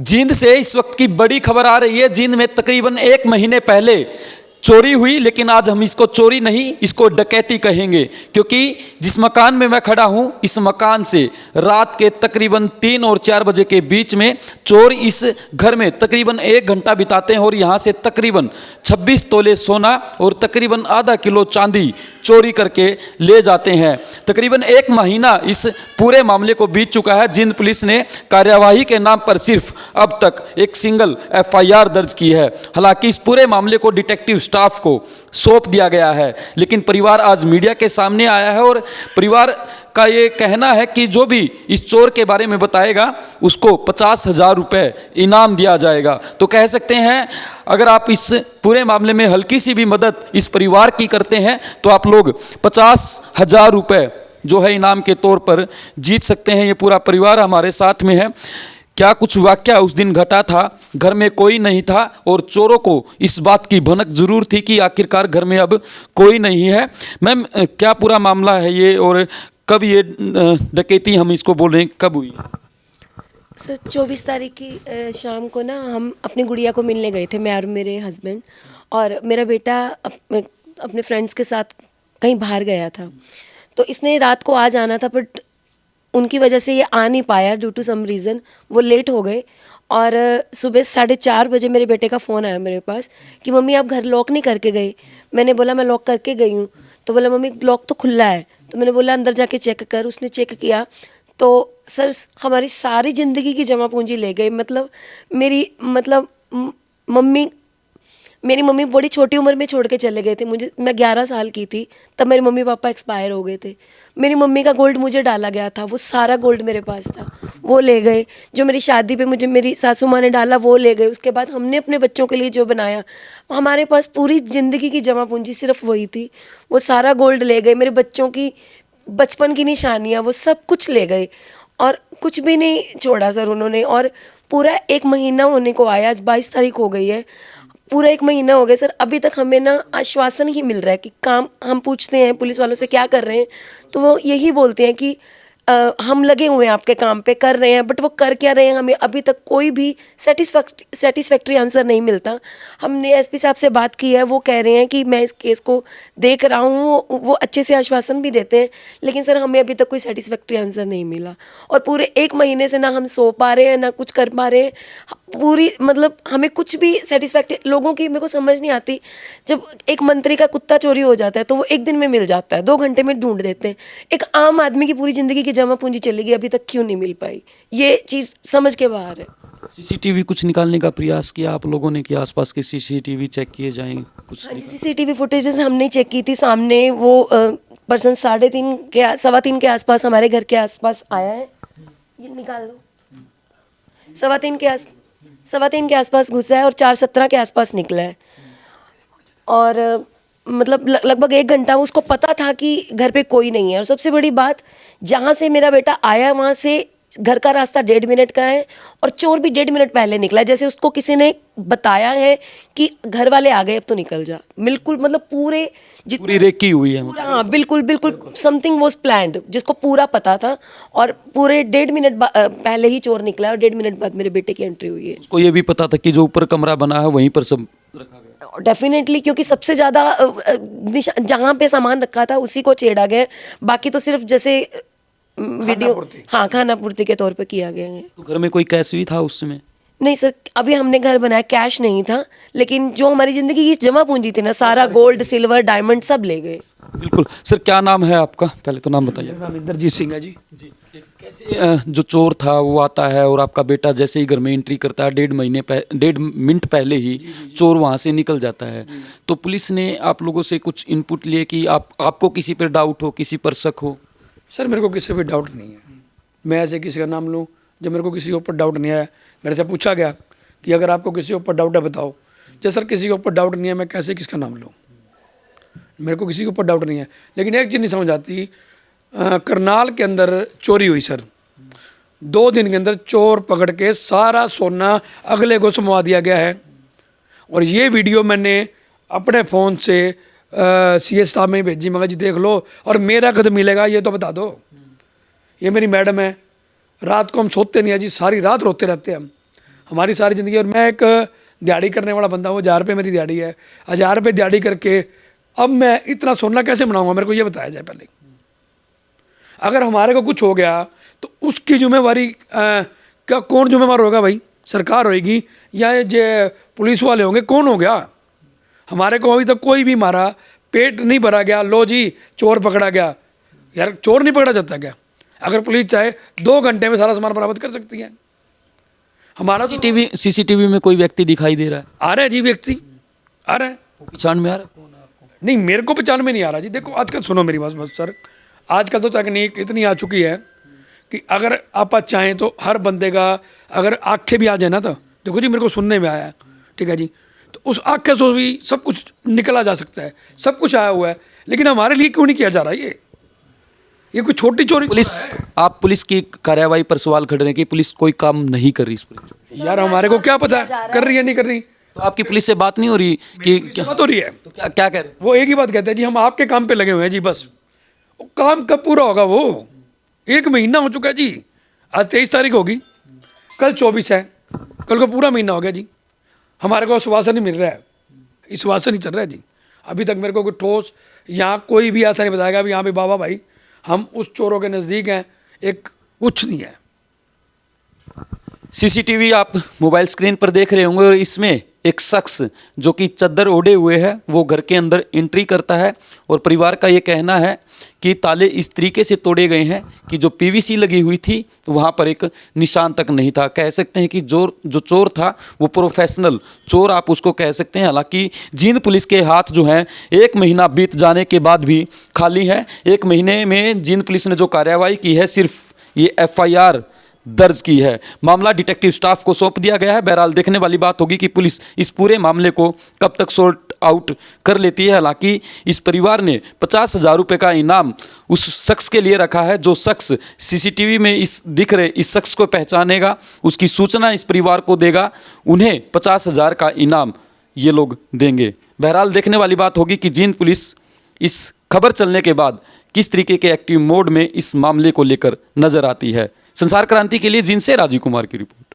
जींद से इस वक्त की बड़ी खबर आ रही है। जींद में तकरीबन 1 महीने पहले चोरी हुई, लेकिन आज हम इसको चोरी नहीं, इसको डकैती कहेंगे, क्योंकि जिस मकान में मैं खड़ा हूं, इस मकान से रात के तकरीबन 3 और 4 बजे के बीच में चोर इस घर में तकरीबन 1 घंटा बिताते हैं और यहां से तकरीबन 26 तोले सोना और तकरीबन आधा किलो चांदी चोरी करके ले जाते हैं। तकरीबन 1 महीना इस पूरे मामले को बीत चुका है। जींद पुलिस ने कार्यवाही के नाम पर सिर्फ अब तक एक सिंगल FIR दर्ज की है। हालांकि इस पूरे मामले को डिटेक्टिव स्टाफ को सौंप दिया गया है, लेकिन परिवार आज मीडिया के सामने आया है और परिवार का ये कहना है कि जो भी इस चोर के बारे में बताएगा उसको 50,000 रुपये इनाम दिया जाएगा। तो कह सकते हैं अगर आप इस पूरे मामले में हल्की सी भी मदद इस परिवार की करते हैं तो आप लोग 50,000 रुपये जो है इनाम के तौर पर जीत सकते हैं। ये पूरा परिवार हमारे साथ में है। क्या कुछ वाकया उस दिन घटा था, घर में कोई नहीं था और चोरों को इस बात की भनक जरूर थी कि आखिरकार घर में अब कोई नहीं है। मैम, क्या पूरा मामला है ये और कब ये डकैती हम इसको बोल रहे हैं, कब हुई? सर 24 तारीख की शाम को ना हम अपनी गुड़िया को मिलने गए थे, मैं और मेरे हस्बैंड, और मेरा बेटा अपने फ्रेंड्स के साथ कहीं बाहर गया था। तो इसने रात को आ जाना था, बट उनकी वजह से ये आ नहीं पाया, ड्यू टू सम रीज़न वो लेट हो गए। और सुबह 4:30 बजे मेरे बेटे का फ़ोन आया मेरे पास कि मम्मी आप घर लॉक नहीं करके गई। मैंने बोला मैं लॉक करके गई हूँ। तो बोला मम्मी लॉक तो खुला है। तो मैंने बोला अंदर जाके चेक कर। उसने चेक किया तो सर हमारी सारी ज़िंदगी की जमा पूंजी ले गई। मेरी मम्मी बड़ी छोटी उम्र में छोड़ के चले गए थे मुझे। मैं 11 साल की थी तब मेरे मम्मी पापा एक्सपायर हो गए थे। मेरी मम्मी का गोल्ड मुझे डाला गया था, वो सारा गोल्ड मेरे पास था, वो ले गए। जो मेरी शादी पे मुझे मेरी सासू माँ ने डाला वो ले गए। उसके बाद हमने अपने बच्चों के लिए जो बनाया, हमारे पास पूरी ज़िंदगी की जमा पूंजी सिर्फ वही थी, वो सारा गोल्ड ले गए। मेरे बच्चों की बचपन की निशानियाँ वो सब कुछ ले गए और कुछ भी नहीं छोड़ा सर उन्होंने। और पूरा 1 महीना होने को आया, आज 22 तारीख हो गई है, पूरा 1 महीना हो गया सर। अभी तक हमें ना आश्वासन ही मिल रहा है कि काम, हम पूछते हैं पुलिस वालों से क्या कर रहे हैं तो वो यही बोलते हैं कि हम लगे हुए हैं आपके काम पे, कर रहे हैं, बट वो कर क्या रहे हैं हमें अभी तक कोई भी सेटिस्फैक्ट्री आंसर नहीं मिलता। हमने SP साहब से बात की है, वो कह रहे हैं कि मैं इस केस को देख रहा हूँ, वो अच्छे से आश्वासन भी देते हैं, लेकिन सर हमें अभी तक कोई सेटिस्फैक्ट्री आंसर नहीं मिला। और पूरे 1 महीने से ना हम सो पा रहे हैं ना कुछ कर पा रहे हैं। पूरी हमें कुछ भी सेटिस्फैक्ट्री, लोगों की मेरे को समझ नहीं आती। जब एक मंत्री का कुत्ता चोरी हो जाता है तो वो 1 दिन में मिल जाता है, 2 घंटे में ढूंढ देते हैं। एक आम आदमी की पूरी ज़िंदगी की जमा पूंजी चली गई, अभी तक क्यों नहीं मिल पाई, ये चीज़ समझ के बाहर है। CCTV कुछ निकालने का प्रयास किया आप लोगों ने कि आसपास के CCTV चेक किए जाएं कुछ? हाँ जी, CCTV फुटेजेस हमने चेक की थी। सामने वो पर्सन 3:30 के आसपास हमारे घर के आसपास आया है, ये निकाल लो, 3:15 के आसपास घुसा है और 4:17 के आसपास निकला है। और लगभग 1 घंटा उसको पता था कि घर पे कोई नहीं है। और सबसे बड़ी बात, जहाँ से मेरा बेटा आया वहाँ से घर का रास्ता 1.5 मिनट का है और चोर भी 1.5 मिनट पहले निकला है, जैसे उसको किसी ने बताया है कि घर वाले आ गए अब तो निकल जा। बिल्कुल पूरी रेकी हुई है हाँ बिल्कुल समथिंग वाज प्लान्ड, जिसको पूरा पता था। और पूरे 1.5 मिनट पहले ही चोर निकला और 1.5 मिनट बाद मेरे बेटे की एंट्री हुई है। उसको ये भी पता था कि जो ऊपर कमरा बना है वहीं पर सब रखा गया? डेफिनेटली, क्योंकि सबसे ज़्यादा जहाँ पे सामान रखा था उसी को छेड़ा गया। बाकी तो सिर्फ जैसे वीडियो, हाँ, खाना पूर्ति के तौर पे किया गया है। तो घर में कोई कैश भी था उस समय? नहीं सर, अभी हमने घर बनाया, कैश नहीं था, लेकिन जो हमारी ज़िंदगी की जमा पूंजी थी ना, सारा गोल्ड सिल्वर डायमंड सब ले गए। बिल्कुल। सर क्या नाम है आपका? पहले तो नाम बताइए। नाम इंद्रजीत सिंह है जी। कैसे जो चोर था वो आता है और आपका बेटा जैसे ही घर में एंट्री करता है 1.5 मिनट पहले ही चोर वहाँ से निकल जाता है, तो पुलिस ने आप लोगों से कुछ इनपुट लिए कि आपको किसी पर डाउट हो, किसी पर शक हो? सर मेरे को किसी पर डाउट नहीं है, मैं ऐसे किसी का नाम लूँ जब मेरे को किसी के ऊपर डाउट नहीं आया। मेरे से पूछा गया कि अगर आपको किसी के ऊपर डाउट है बताओ। जब सर किसी के ऊपर डाउट नहीं है मैं कैसे किसका नाम लूँ, मेरे को किसी के ऊपर डाउट नहीं है। लेकिन एक चीज़ नहीं समझ आती, करनाल के अंदर चोरी हुई सर, 2 दिन के अंदर चोर पकड़ के सारा सोना अगले को समवा दिया गया है। और ये वीडियो मैंने अपने फ़ोन से सीए स्टाफ में ही भेजी, मगर जी देख लो और मेरा कद मिलेगा ये तो बता दो। ये मेरी मैडम है, रात को हम सोते नहीं है जी, सारी रात रोते रहते हैं हम, हमारी सारी ज़िंदगी। और मैं एक दिहाड़ी करने वाला बंदा हूँ, 1000 रुपये मेरी दिहाड़ी है, 1000 रुपये दिहाड़ी करके अब मैं इतना सोना कैसे बनाऊँगा, मेरे को ये बताया जाए पहले। अगर हमारे को कुछ हो गया तो उसकी जिम्मेवारी क्या, कौन जिम्मेवार होगा भाई? सरकार होएगी या ये पुलिस वाले होंगे? कौन हो गया? हमारे को अभी तक कोई भी मारा, पेट नहीं भरा गया, लो जी चोर पकड़ा गया। यार चोर नहीं पकड़ा जाता क्या? अगर पुलिस चाहे 2 घंटे में सारा सामान बरामद कर सकती है। हमारा तो सीसीटीवी में कोई व्यक्ति दिखाई दे रहा है? आ रहा है जी, व्यक्ति आ रहा है। पहचान में आ रहा है कौन है आपको? नहीं, मेरे को पहचान में नहीं आ रहा जी। देखो आजकल, सुनो मेरी बात बस सर, आजकल तो तकनीक इतनी आ चुकी है कि अगर आप चाहें तो हर बंदे का अगर आंखें भी आ जाए ना, तो देखो जी मेरे को सुनने में आया, ठीक है जी, तो उस आंखें से भी सब कुछ निकला जा सकता है, सब कुछ आया हुआ है। लेकिन हमारे लिए क्यों नहीं किया जा रहा ये कोई छोटी चोरी? पुलिस, आप पुलिस की कार्यवाही पर सवाल खड़े हैं कि पुलिस कोई काम नहीं कर रही इस पर। यार हमारे को क्या पता कर रही है नहीं कर रही? तो आपकी पुलिस से बात नहीं हो रही कि क्या बात हो रही है? तो क्या कह रहे हैं? वो एक ही बात कहते हैं जी, हम आपके काम पे लगे हुए हैं जी, बस। वो काम कब पूरा होगा? वो 1 महीना हो चुका है जी, आज 23 तारीख होगी, कल 24 है, कल को पूरा महीना हो गया जी। हमारे को आश्वासन नहीं मिल रहा है, आश्वासन नहीं चल रहा है जी। अभी तक मेरे को कोई ठोस यहाँ कोई भी ऐसा नहीं बताएगा अभी यहाँ पे बाबा भाई हम उस चोरों के नज़दीक हैं, एक कुछ नहीं है। सीसीटीवी आप मोबाइल स्क्रीन पर देख रहे होंगे और इसमें एक शख्स जो कि चद्दर ओढ़े हुए है वो घर के अंदर एंट्री करता है और परिवार का ये कहना है कि ताले इस तरीके से तोड़े गए हैं कि जो पीवीसी लगी हुई थी वहाँ पर एक निशान तक नहीं था। कह सकते हैं कि जो चोर था वो प्रोफेशनल चोर आप उसको कह सकते हैं। हालांकि जींद पुलिस के हाथ जो हैं 1 महीना बीत जाने के बाद भी खाली है। 1 महीने में जींद पुलिस ने जो कार्रवाई की है सिर्फ ये FIR दर्ज की है। मामला डिटेक्टिव स्टाफ को सौंप दिया गया है। बहरहाल देखने वाली बात होगी कि पुलिस इस पूरे मामले को कब तक सॉर्ट आउट कर लेती है। हालांकि इस परिवार ने 50,000 रुपये का इनाम उस शख्स के लिए रखा है जो शख्स सीसीटीवी में इस दिख रहे इस शख्स को पहचानेगा, उसकी सूचना इस परिवार को देगा, उन्हें 50,000 का इनाम ये लोग देंगे। बहरहाल देखने वाली बात होगी कि जींद पुलिस इस खबर चलने के बाद किस तरीके के एक्टिव मोड में इस मामले को लेकर नजर आती है। संसार क्रांति के लिए जींद से राजीव कुमार की रिपोर्ट।